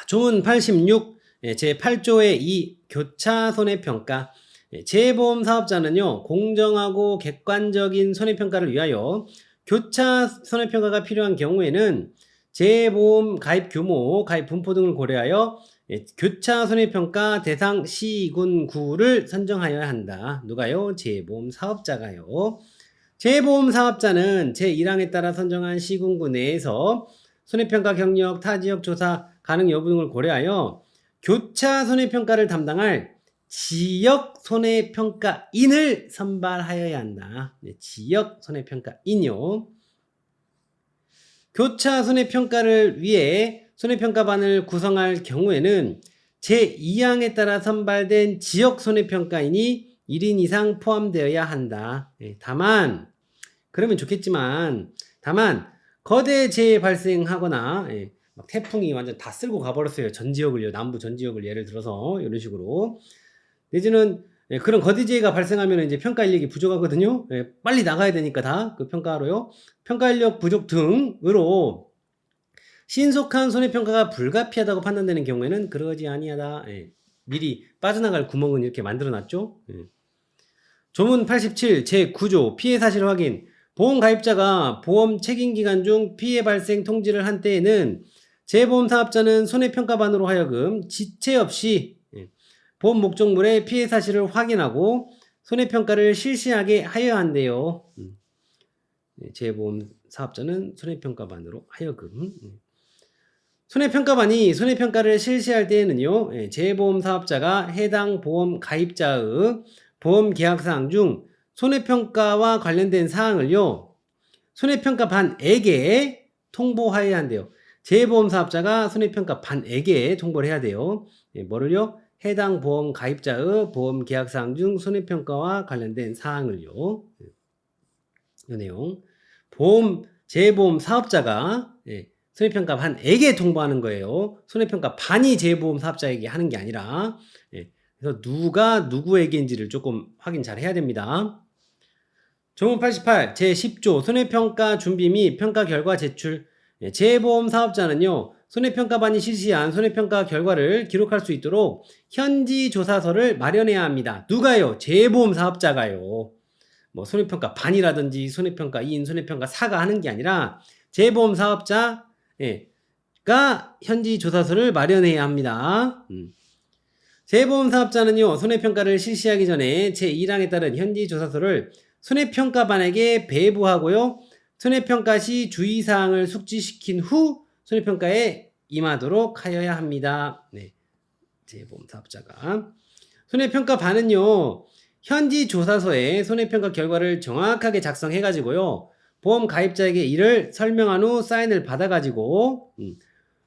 조문 86 제8조의 2 교차 손해평가. 재보험 사업자는요, 공정하고 객관적인 손해평가를 위하여 교차 손해평가가 필요한 경우에는 재보험 가입 규모, 가입 분포 등을 고려하여 교차 손해평가 대상 시군구를 선정하여야 한다. 누가요? 재보험 사업자가요. 재보험 사업자는 제1항에 따라 선정한 시군구 내에서 손해평가 경력, 타지역 조사 가능 여부 등을 고려하여 교차 손해평가를 담당할 지역 손해평가인을 선발하여야 한다. 지역 손해평가인요. 교차 손해평가를 위해 손해평가반을 구성할 경우에는 제2항에 따라 선발된 지역 손해평가인이 1인 이상 포함되어야 한다. 다만 그러면 좋겠지만 다만 거대 재해 발생하거나 막 태풍이 완전 다 쓸고 가버렸어요. 전 지역을요. 남부 전 지역을 예를 들어서 이런 식으로 내지는 그런 거대 재해가 발생하면 이제 평가 인력이 부족하거든요. 빨리 나가야 되니까 다 그 평가로요. 평가 인력 부족 등으로 신속한 손해평가가 불가피하다고 판단되는 경우에는 그러지 아니하다. 미리 빠져나갈 구멍은 이렇게 만들어놨죠. 조문 87 제9조 피해 사실 확인. 보험 가입자가 보험 책임기간 중 피해 발생 통지를 한 때에는 재보험 사업자는 손해평가반으로 하여금 지체 없이 보험 목적물의 피해 사실을 확인하고 손해평가를 실시하게 하여야 한대요. 재보험 사업자는 손해평가반으로 하여금. 손해평가반이 손해평가를 실시할 때에는요, 재보험 사업자가 해당 보험 가입자의 보험 계약사항 중 손해평가와 관련된 사항을요, 손해평가반에게 통보하여야 한대요. 재보험 사업자가 손해평가반에게 통보를 해야 돼요. 뭐를요? 해당 보험 가입자의 보험 계약사항 중 손해평가와 관련된 사항을요. 이 내용. 재보험 사업자가 손해평가반에게 통보하는 거예요. 손해평가반이 재보험 사업자에게 하는 게 아니라. 그래서 누가 누구에게인지를 조금 확인 잘 해야 됩니다. 조문 88 제10조 손해평가 준비 및 평가 결과 제출. 재보험 사업자는요, 손해평가반이 실시한 손해평가 결과를 기록할 수 있도록 현지 조사서를 마련해야 합니다. 누가요? 재보험 사업자가요. 뭐 손해평가반이라든지 손해평가인, 손해평가사가 하는 게 아니라 재보험 사업자가 현지 조사서를 마련해야 합니다. 재보험 사업자는요, 손해평가를 실시하기 전에 제1항에 따른 현지 조사서를 손해평가반에게 배부하고요, 손해평가 시 주의사항을 숙지시킨 후 손해평가에 임하도록 하여야 합니다. 재보험 사업자가. 손해평가반은요, 현지 조사서에 손해평가 결과를 정확하게 작성해가지고요, 보험 가입자에게 이를 설명한 후 사인을 받아가지고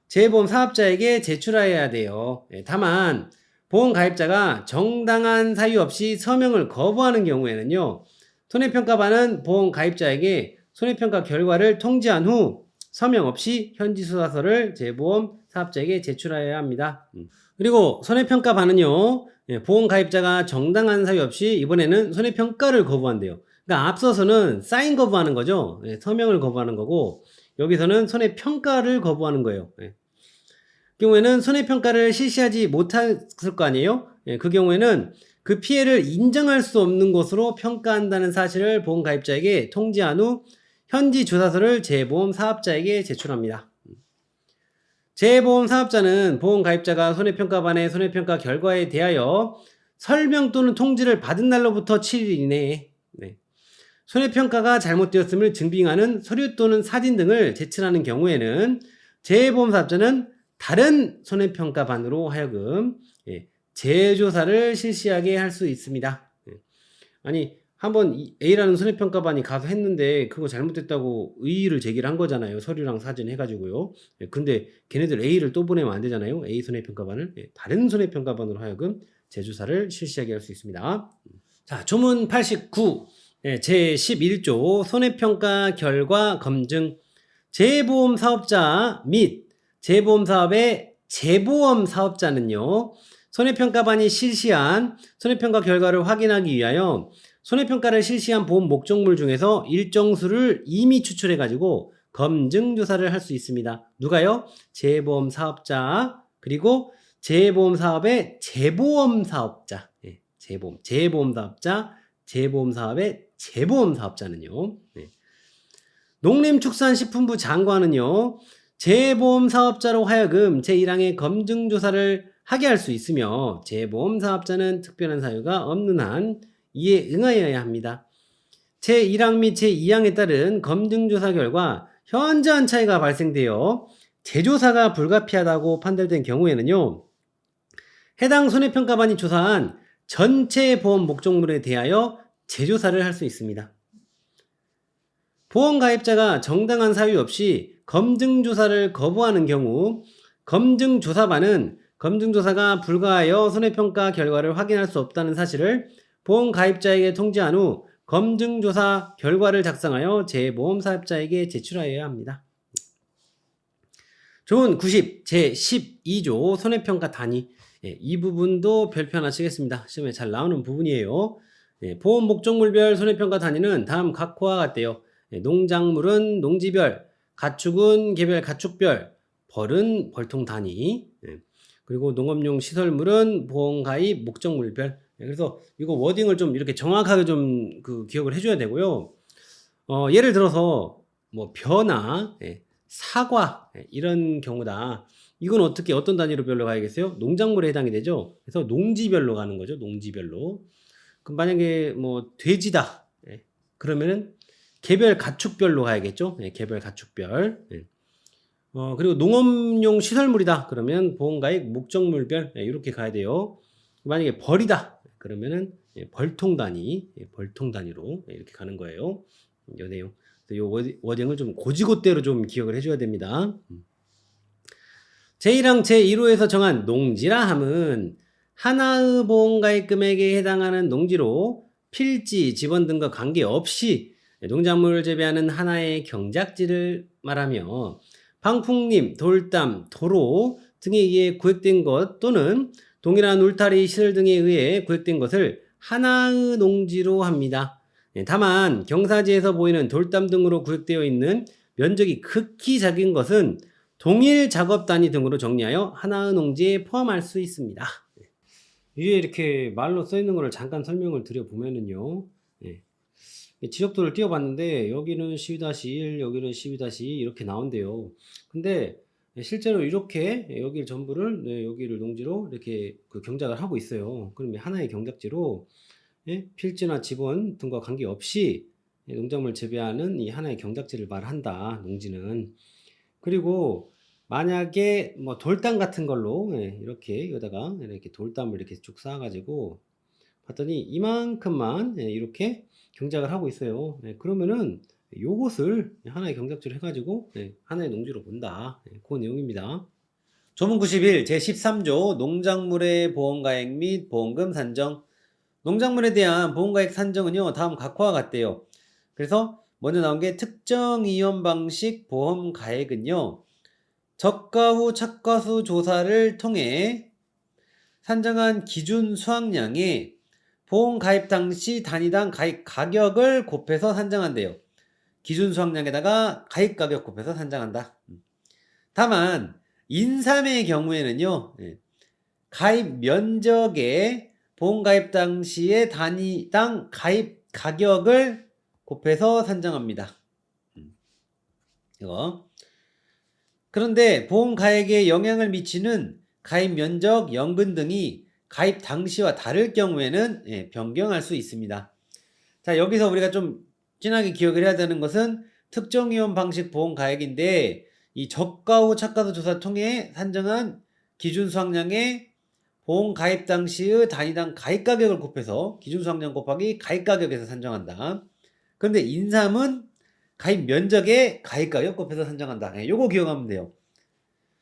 재보험 사업자에게 제출해야 돼요. 다만 보험 가입자가 정당한 사유 없이 서명을 거부하는 경우에는요, 손해평가반은 보험 가입자에게 손해평가 결과를 통지한 후 서명 없이 현지 조사서를 재보험 사업자에게 제출해야 합니다. 그리고 손해평가반은요, 보험 가입자가 정당한 사유 없이 이번에는 손해평가를 거부한대요. 그러니까 앞서서는 사인 거부하는 거죠. 서명을 거부하는 거고, 여기서는 손해평가를 거부하는 거예요. 그 경우에는 손해평가를 실시하지 못했을 거 아니에요? 그 경우에는 그 피해를 인정할 수 없는 것으로 평가한다는 사실을 보험 가입자에게 통지한 후 현지 조사서를 재보험 사업자에게 제출합니다. 재보험 사업자는 보험 가입자가 손해평가반의 손해평가 결과에 대하여 설명 또는 통지를 받은 날로부터 7일 이내에 손해평가가 잘못되었음을 증빙하는 서류 또는 사진 등을 제출하는 경우에는 재보험 사업자는 다른 손해평가반으로 하여금 재조사를 실시하게 할 수 있습니다. 아니, 한번 A라는 손해평가반이 가서 했는데 그거 잘못됐다고 의의를 제기를 한 거잖아요. 서류랑 사진 해가지고요. 근데 걔네들 A를 또 보내면 안 되잖아요. A 손해평가반을. 다른 손해평가반으로 하여금 재조사를 실시하게 할 수 있습니다. 자, 조문 89 제11조 손해평가 결과 검증. 재보험 사업자 및 재보험 사업의 재보험 사업자는요, 손해평가반이 실시한 손해평가 결과를 확인하기 위하여 손해평가를 실시한 보험 목적물 중에서 일정 수를 이미 추출해가지고 검증조사를 할 수 있습니다. 누가요? 재보험 사업자, 그리고 재보험 사업의 재보험 사업자, 예, 재보험 사업자, 재보험 사업의 재보험 사업자는요. 예. 농림축산식품부 장관은요. 재보험 사업자로 하여금 제1항의 검증 조사를 하게 할 수 있으며 재보험 사업자는 특별한 사유가 없는 한 이에 응하여야 합니다. 제1항 및 제2항에 따른 검증 조사 결과 현저한 차이가 발생되어 재조사가 불가피하다고 판단된 경우에는요. 해당 손해평가반이 조사한 전체 보험 목적물에 대하여 재조사를 할 수 있습니다. 보험 가입자가 정당한 사유 없이 검증조사를 거부하는 경우 검증조사반은 검증조사가 불가하여 손해평가 결과를 확인할 수 없다는 사실을 보험 가입자에게 통지한 후 검증조사 결과를 작성하여 재보험 사업자에게 제출하여야 합니다. 조문 90 제12조 손해평가 단위, 이 부분도 별표 하나 치겠습니다. 시험에 잘 나오는 부분이에요. 보험 목적물별 손해평가 단위는 다음 각호와 같대요. 농작물은 농지별, 가축은 개별 가축별, 벌은 벌통 단위, 그리고 농업용 시설물은 보험가입 목적물별. 그래서 이거 워딩을 좀 이렇게 정확하게 좀 그 기억을 해줘야 되고요. 예를 들어서 뭐 벼나 사과 이런 경우다. 이건 어떻게 어떤 단위로 별로 가야겠어요? 농작물에 해당이 되죠. 그래서 농지별로 가는 거죠. 농지별로. 그럼 만약에 뭐 돼지다. 그러면은 개별 가축별로 가야겠죠. 개별 가축별. 그리고 농업용 시설물이다. 그러면 보험가입 목적물별 이렇게 가야 돼요. 만약에 벌이다. 그러면은 벌통 단위, 벌통 단위로 이렇게 가는 거예요. 이 내용. 이 워딩을 좀 고지고대로 좀 기억을 해줘야 됩니다. 제1항 제1호에서 정한 농지라 함은 하나의 보험가입 금액에 해당하는 농지로 필지, 지번 등과 관계없이 농작물을 재배하는 하나의 경작지를 말하며 방풍림, 돌담, 도로 등에 의해 구획된 것 또는 동일한 울타리, 시설 등에 의해 구획된 것을 하나의 농지로 합니다. 다만 경사지에서 보이는 돌담 등으로 구획되어 있는 면적이 극히 작은 것은 동일 작업 단위 등으로 정리하여 하나의 농지에 포함할 수 있습니다. 위에 이렇게 말로 써 있는 거를 잠깐 설명을 드려보면은요. 지적도를 띄워봤는데 여기는 12-1, 여기는 12-2 이렇게 나온대요. 근데 실제로 이렇게 여기를 전부를 여기를 농지로 이렇게 그 경작을 하고 있어요. 그러면 하나의 경작지로 필지나 지번 등과 관계없이 농작물 재배하는 이 하나의 경작지를 말한다. 농지는. 그리고 만약에 뭐 돌담 같은 걸로 이렇게 여기다가 이렇게 돌담을 이렇게 쭉 쌓아가지고 봤더니 이만큼만 이렇게 경작을 하고 있어요. 그러면은 요것을 하나의 경작지로 해가지고 하나의 농지로 본다. 그 내용입니다. 조문 91 제13조 농작물의 보험가액 및 보험금 산정. 농작물에 대한 보험가액 산정은요 다음 각호와 같대요. 그래서 먼저 나온 게 특정 이연 방식 보험가액은요 저가 후 착과수 조사를 통해 산정한 기준 수확량에 보험 가입 당시 단위당 가입 가격을 곱해서 산정한대요. 기준 수확량에다가 가입 가격 곱해서 산정한다. 다만 인삼의 경우에는요. 가입 면적에 보험 가입 당시의 단위당 가입 가격을 곱해서 산정합니다. 이거. 그런데 보험 가액에 영향을 미치는 가입 면적, 연금 등이 가입 당시와 다를 경우에는 변경할 수 있습니다. 자, 여기서 우리가 좀 진하게 기억을 해야 되는 것은 특정 이용 방식 보험 가액인데 이 저가 후 착과수 조사 통해 산정한 기준 수확량의 보험 가입 당시의 단위당 가입 가격을 곱해서 기준 수확량 곱하기 가입 가격에서 산정한다. 그런데 인삼은 가입 면적에 가입 가격 곱해서 산정한다. 요거 기억하면 돼요.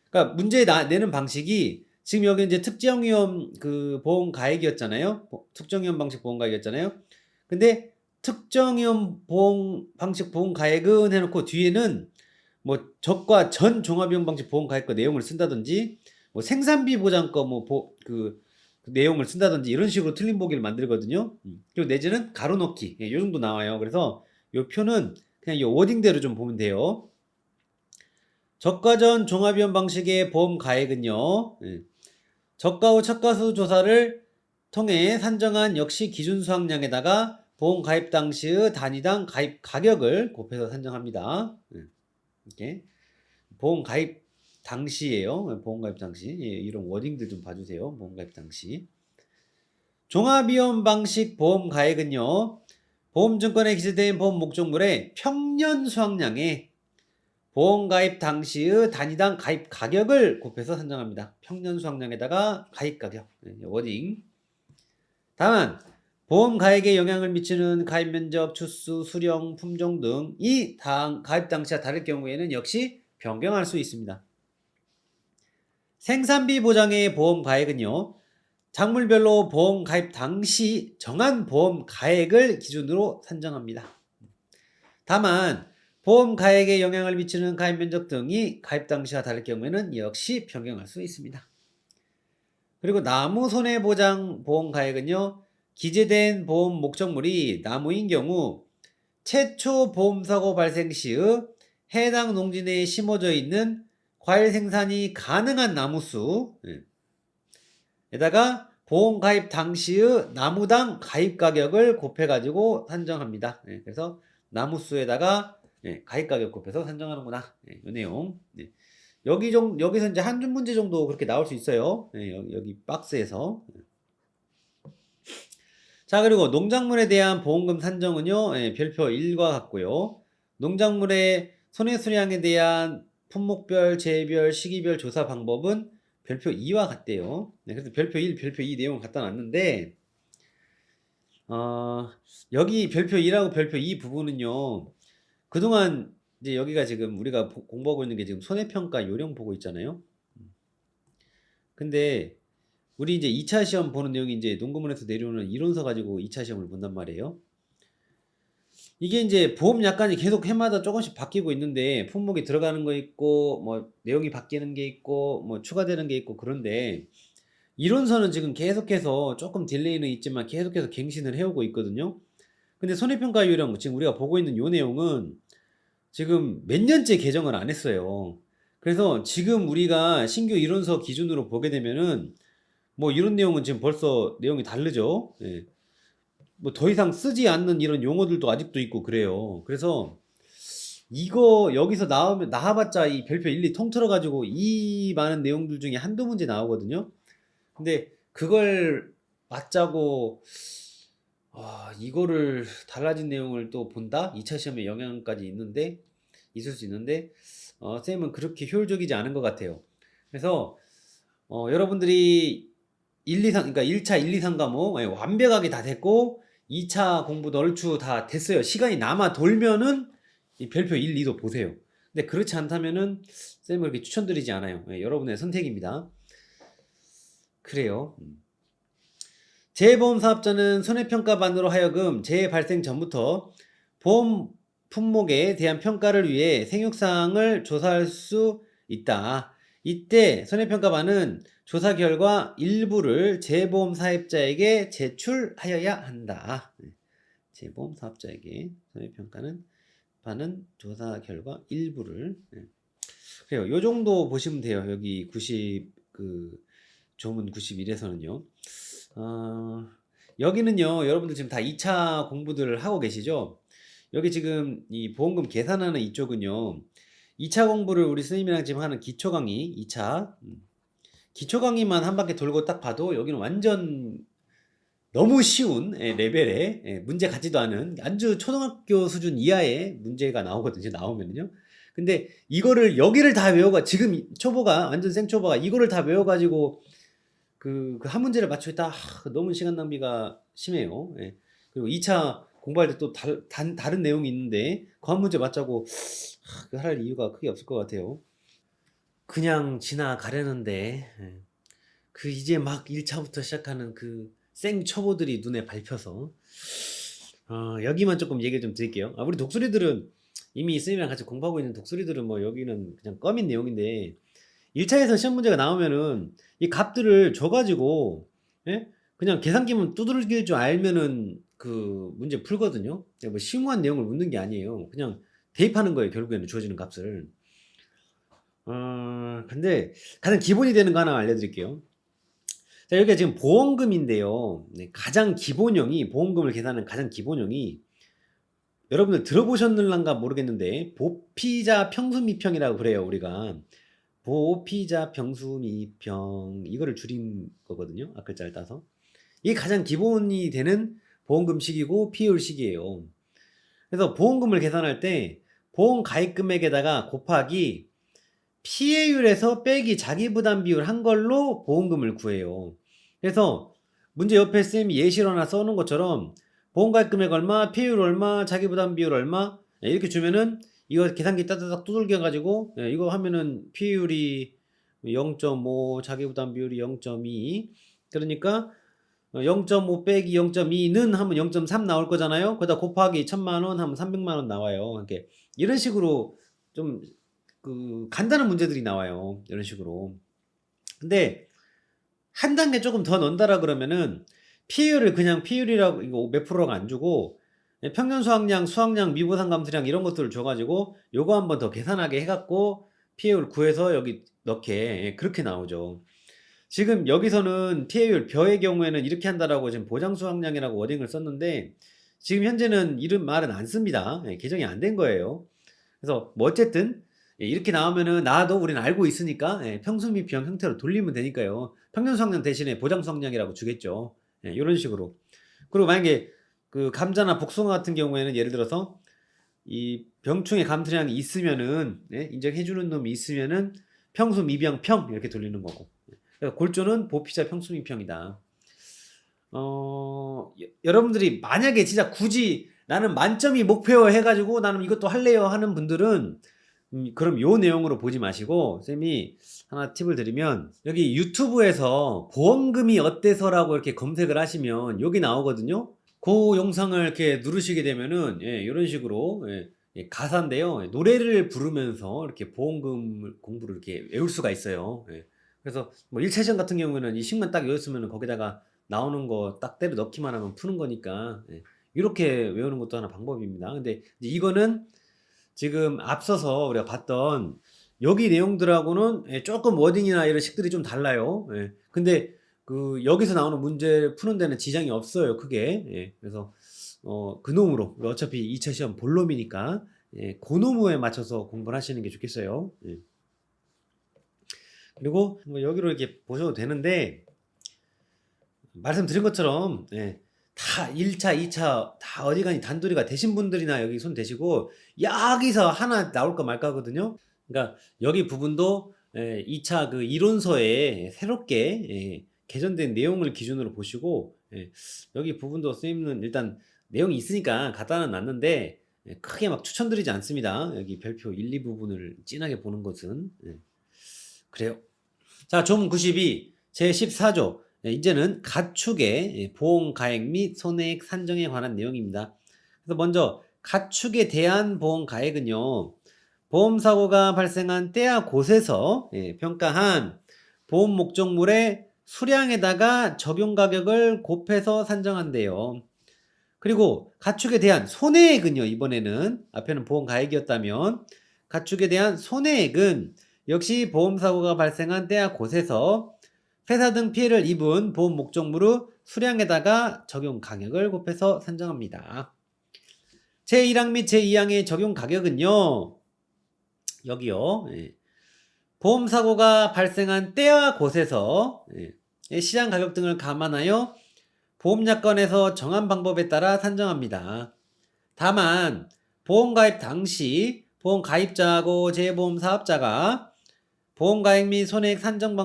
그러니까 문제 내는 방식이 지금 여기 이제 특정위험 그 보험 가액이었잖아요. 특정위험 방식 보험 가액이었잖아요. 근데 특정위험 보험 방식 보험 가액은 해놓고 뒤에는 뭐 적과 전 종합위험 방식 보험 가액과 내용을 쓴다든지 뭐 생산비 보장과 뭐 그 내용을 쓴다든지 이런 식으로 틀린 보기를 만들거든요. 그리고 내지는 가로넣기 요 정도 나와요. 그래서 요 표는 그냥 이 워딩대로 좀 보면 돼요. 저가 전 종합위험 방식의 보험 가액은요. 저가 후 첫가수 조사를 통해 산정한 역시 기준 수확량에다가 보험 가입 당시의 단위당 가입 가격을 곱해서 산정합니다. 이렇게 보험 가입 당시예요. 보험 가입 당시. 이런 워딩들 좀 봐주세요. 보험 가입 당시. 종합위험 방식 보험 가액은요. 보험증권에 기재된 보험 목적물의 평년 수확량에 보험 가입 당시의 단위당 가입 가격을 곱해서 산정합니다. 평년 수확량에다가 가입 가격. 워딩. 다만 보험 가액에 영향을 미치는 가입 면적, 추수, 수령, 품종 등이 가입 당시와 다를 경우에는 역시 변경할 수 있습니다. 생산비 보장의 보험 가액은요. 작물별로 보험 가입 당시 정한 보험 가액을 기준으로 산정합니다. 다만 보험 가액에 영향을 미치는 가입 면적 등이 가입 당시와 다를 경우에는 역시 변경할 수 있습니다. 그리고 나무 손해보장 보험 가액은요. 기재된 보험 목적물이 나무인 경우 최초 보험사고 발생 시의 해당 농지 내에 심어져 있는 과일 생산이 가능한 나무수 에다가 보험 가입 당시의 나무당 가입 가격을 곱해가지고 산정합니다. 그래서 나무수에다가 가입 가격 곱해서 산정하는구나. 이 내용. 여기서 이제 한 줄 문제 정도 그렇게 나올 수 있어요. 여기 박스에서. 자, 그리고 농작물에 대한 보험금 산정은요, 별표 1과 같고요. 농작물의 손해수량에 대한 품목별, 재별, 시기별 조사 방법은 별표 2와 같대요. 그래서 별표 1, 별표 2 내용을 갖다 놨는데, 여기 별표 1하고 별표 2 부분은요, 그동안 이제 여기가 지금 우리가 공부하고 있는 게 지금 손해평가 요령 보고 있잖아요. 근데 우리 이제 2차 시험 보는 내용이 이제 농구문에서 내려오는 이론서 가지고 2차 시험을 본단 말이에요. 이게 이제 보험 약관이 계속 해마다 조금씩 바뀌고 있는데 품목이 들어가는 거 있고 뭐 내용이 바뀌는 게 있고 뭐 추가되는 게 있고 그런데 이론서는 지금 계속해서 조금 딜레이는 있지만 계속해서 갱신을 해오고 있거든요. 근데 손해평가 요령 지금 우리가 보고 있는 요 내용은 지금 몇 년째 개정을 안 했어요. 그래서 지금 우리가 신규 이론서 기준으로 보게 되면은 뭐 이런 내용은 지금 벌써 내용이 다르죠. 뭐 더 이상 쓰지 않는 이런 용어들도 아직도 있고 그래요. 그래서 이거 여기서 나와봤자 이 별표 1, 2 통틀어 가지고 이 많은 내용들 중에 한두 문제 나오거든요. 근데 그걸 맞자고 이거를 달라진 내용을 또 본다? 2차 시험에 영향까지 있을 수 있는데 쌤은 그렇게 효율적이지 않은 것 같아요. 그래서 여러분들이 1, 2, 3, 그러니까 1차 1, 2, 3 과목 완벽하게 다 됐고 2차 공부도 얼추 다 됐어요. 시간이 남아 돌면은 이 별표 1, 2도 보세요. 근데 그렇지 않다면은 쌤은 그렇게 추천드리지 않아요. 여러분의 선택입니다. 그래요. 재보험 사업자는 손해평가반으로 하여금 재해 발생 전부터 보험 품목에 대한 평가를 위해 생육사항을 조사할 수 있다. 이때 손해평가반은 조사 결과 일부를 재보험 사업자에게 제출하여야 한다. 재보험 사업자에게 손해평가는 반은 조사 결과 일부를. 그래요. 요 정도 보시면 돼요. 여기 90 조문 91에서는요. 여기는요, 여러분들 지금 다 2차 공부들을 하고 계시죠? 여기 지금 이 보험금 계산하는 이쪽은요, 2차 공부를 우리 스님이랑 지금 하는 기초 강의 2차 기초 강의만 한 바퀴 돌고 딱 봐도 여기는 완전 너무 쉬운 레벨의 문제 같지도 않은 아주 초등학교 수준 이하의 문제가 나오거든요. 나오면은요. 근데 이거를 여기를 다 지금 초보가 완전 생초보가 이거를 다 외워가지고 그 한 문제를 맞추겠다. 너무 시간 낭비가 심해요. 그리고 2차 공부할 때 또 다른 내용이 있는데 그 한 문제 맞자고 할 이유가 크게 없을 것 같아요. 그냥 지나가려는데 이제 막 1차부터 시작하는 생 초보들이 눈에 밟혀서 여기만 조금 얘기를 좀 드릴게요. 우리 독수리들은 이미 스님이랑 같이 공부하고 있는 독수리들은 뭐 여기는 그냥 껌인 내용인데 1차에서 시험 문제가 나오면은 이 값들을 줘가지고 그냥 계산기만 두들길 줄 알면은 그 문제 풀거든요. 뭐 심오한 내용을 묻는 게 아니에요. 그냥 대입하는 거예요. 결국에는 주어지는 값을. 근데 가장 기본이 되는 거 하나 알려드릴게요. 자, 여기가 지금 보험금인데요. 네, 가장 기본형이, 보험금을 계산하는 가장 기본형이, 여러분들 들어보셨는가 모르겠는데, 보피자 평수미평이라고 그래요, 우리가. 보피자 평수미평, 이거를 줄인 거거든요, 앞글자를 따서. 이게 가장 기본이 되는 보험금식이고 피해율식이에요. 그래서 보험금을 계산할 때 보험 가입 금액에다가 곱하기 피해율에서 빼기 자기부담 비율 한 걸로 보험금을 구해요. 그래서 문제 옆에 쌤이 예시로 하나 써놓은 것처럼 보험 가입 금액 얼마, 피해율 얼마, 자기부담 비율 얼마 이렇게 주면은 이거 계산기 따다닥 두들겨 가지고 이거 하면은 피해율이 0.5, 자기부담 비율이 0.2, 그러니까 0.5 빼기 0.2는 하면 0.3 나올 거잖아요. 거기다 곱하기 1000만 원 하면 300만 원 나와요. 이렇게 이런 식으로 좀 그 간단한 문제들이 나와요. 이런 식으로. 근데 한 단계 조금 더 넣는다라 그러면은 피해율을 그냥 피해율이라고 이거 몇 프로가 안 주고 평균 수확량, 수확량, 미보상 감소량 이런 것들을 줘가지고 요거 한번 더 계산하게 해갖고 피해율 구해서 여기 넣게 그렇게 나오죠. 지금 여기서는 피해율 벼의 경우에는 이렇게 한다라고 지금 보장 수확량이라고 워딩을 썼는데 지금 현재는 이런 말은 안 씁니다. 개정이 안 된 거예요. 그래서 뭐 어쨌든 이렇게 나오면은 나도 우리는 알고 있으니까 평수 및 비용 형태로 돌리면 되니까요. 평균 수확량 대신에 보장 수확량이라고 주겠죠. 이런 식으로. 그리고 만약에 그 감자나 복숭아 같은 경우에는 예를 들어서 이 병충해 감소량이 있으면은 인정해 주는 놈이 있으면은 평수 미병 평 이렇게 돌리는 거고. 그러니까 골조는 보피자 평수 미평이다. 여러분들이 만약에 진짜 굳이 나는 만점이 목표 해가지고 나는 이것도 할래요 하는 분들은 그럼 요 내용으로 보지 마시고 쌤이 하나 팁을 드리면 여기 유튜브에서 보험금이 어때서라고 이렇게 검색을 하시면 여기 나오거든요. 그 영상을 이렇게 누르시게 되면은 이런 식으로 가사인데요. 노래를 부르면서 이렇게 보험금 공부를 이렇게 외울 수가 있어요. 그래서 뭐 1차 시험 같은 경우에는 이 식만 딱 외웠으면 거기다가 나오는 거 딱 때려 넣기만 하면 푸는 거니까 이렇게 외우는 것도 하나 방법입니다. 근데 이제 이거는 지금 앞서서 우리가 봤던 여기 내용들하고는 조금 워딩이나 이런 식들이 좀 달라요. 근데 그 여기서 나오는 문제 푸는 데는 지장이 없어요, 크게. 그래서 그 놈으로 어차피 2차 시험 볼 놈이니까 그 놈에 맞춰서 공부를 하시는 게 좋겠어요. 그리고 뭐 여기로 이렇게 보셔도 되는데 말씀드린 것처럼 다 1차, 2차 다 어디가니 단도리가 되신 분들이나 여기 손 대시고 여기서 하나 나올까 말까 하거든요. 그러니까 여기 부분도 2차 그 이론서에 새롭게 개정된 내용을 기준으로 보시고 여기 부분도 선생님은 일단 내용이 있으니까 갖다는 놨는데 크게 막 추천드리지 않습니다. 여기 별표 1, 2 부분을 진하게 보는 것은 그래요. 자, 조문 92 제14조 이제는 가축의 보험 가액 및 손해액 산정에 관한 내용입니다. 그래서 먼저 가축에 대한 보험 가액은요. 보험사고가 발생한 때와 곳에서 평가한 보험 목적물의 수량에다가 적용 가격을 곱해서 산정한대요. 그리고 가축에 대한 손해액은요. 이번에는 앞에는 보험 가액이었다면 가축에 대한 손해액은 역시 보험사고가 발생한 때와 곳에서 회사 등 피해를 입은 보험 목적물의 수량에다가 적용 가격을 곱해서 산정합니다. 제1항 및 제2항의 적용 가격은요. 여기요. 보험사고가 발생한 때와 곳에서 시장 가격 등을 감안하여 보험약관에서 정한 방법에 따라 산정합니다. 다만 보험가입 당시 보험가입자하고 재보험 사업자가 보험가액 및 손해액 산정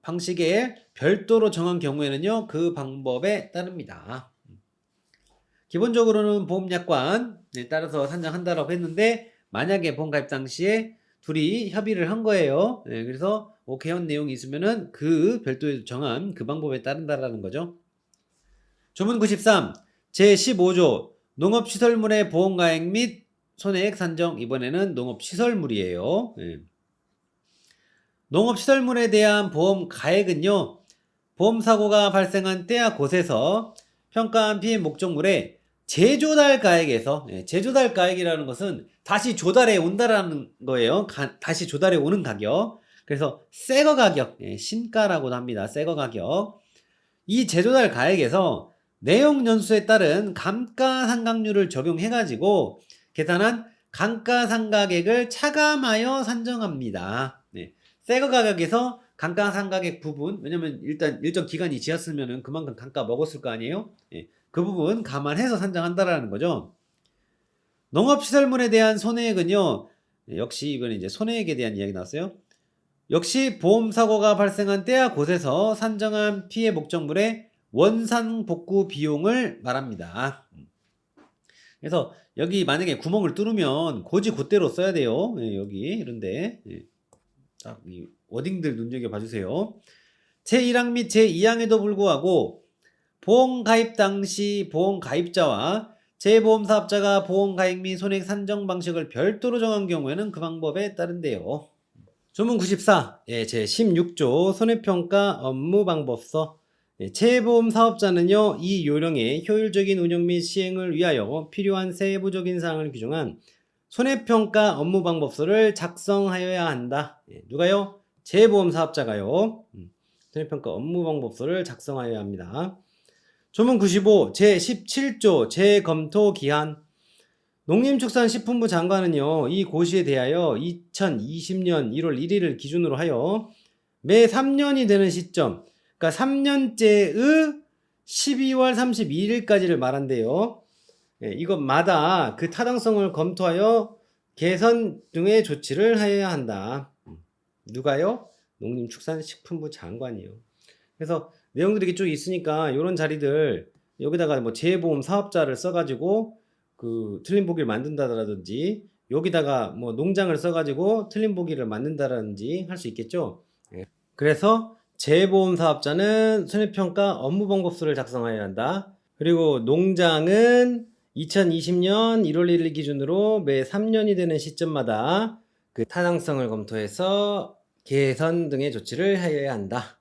방식에 별도로 정한 경우에는요. 그 방법에 따릅니다. 기본적으로는 보험약관에 따라서 산정한다라고 했는데 만약에 보험가입 당시에 둘이 협의를 한 거예요. 그래서 오케이 한 내용이 있으면은 그 별도로 정한 그 방법에 따른다라는 거죠. 조문 93 제15조 농업시설물의 보험가액 및 손해액 산정. 이번에는 농업시설물이에요. 농업시설물에 대한 보험가액은요. 보험사고가 발생한 때와 곳에서 평가한 피해 목적물의 재조달 가액에서 재조달 가액이라는 것은 다시 조달해 온다라는 거예요. 다시 조달해 오는 가격. 그래서 새거 가격, 신가라고도 합니다. 새거 가격. 이 재조달 가액에서 내용 연수에 따른 감가상각률을 적용해 가지고 계산한 감가상각액을 차감하여 산정합니다. 새거 가격에서 감가상각액 부분, 왜냐면 일단 일정 기간이 지났으면 그만큼 감가 먹었을 거 아니에요? 그 부분 감안해서 산정한다라는 거죠. 농업시설물에 대한 손해액은요, 역시 이번에 이제 손해액에 대한 이야기 나왔어요. 역시 보험사고가 발생한 때와 곳에서 산정한 피해 목적물의 원상복구 비용을 말합니다. 그래서 여기 만약에 구멍을 뚫으면 고지 곧대로 써야 돼요. 여기 이런데 딱 이 워딩들 눈여겨봐 주세요. 제1항 및 제2항에도 불구하고 보험 가입 당시 보험 가입자와 재보험사업자가 보험 가입 및 손해액 산정 방식을 별도로 정한 경우에는 그 방법에 따른대요. 조문 94, 제16조 손해평가 업무방법서. 재보험 사업자는요, 이 요령의 효율적인 운영 및 시행을 위하여 필요한 세부적인 사항을 규정한 손해평가 업무방법서를 작성하여야 한다. 누가요? 재보험 사업자가요. 손해평가 업무방법서를 작성하여야 합니다. 조문 95, 제17조 재검토 기한. 농림축산식품부 장관은요, 이 고시에 대하여 2020년 1월 1일을 기준으로 하여 매 3년이 되는 시점, 그러니까 3년째의 12월 31일까지를 말한대요. 이것마다 그 타당성을 검토하여 개선 등의 조치를 하여야 한다. 누가요? 농림축산식품부 장관이요. 그래서 내용들이 쭉 있으니까 이런 자리들 여기다가 뭐 재보험 사업자를 써가지고 그 틀린 보기를 만든다든지 여기다가 뭐 농장을 써가지고 틀린 보기를 만든다든지 할 수 있겠죠. 그래서 재보험 사업자는 손해평가 업무방법서를 작성해야 한다. 그리고 농장은 2020년 1월 1일 기준으로 매 3년이 되는 시점마다 그 타당성을 검토해서 개선 등의 조치를 해야 한다.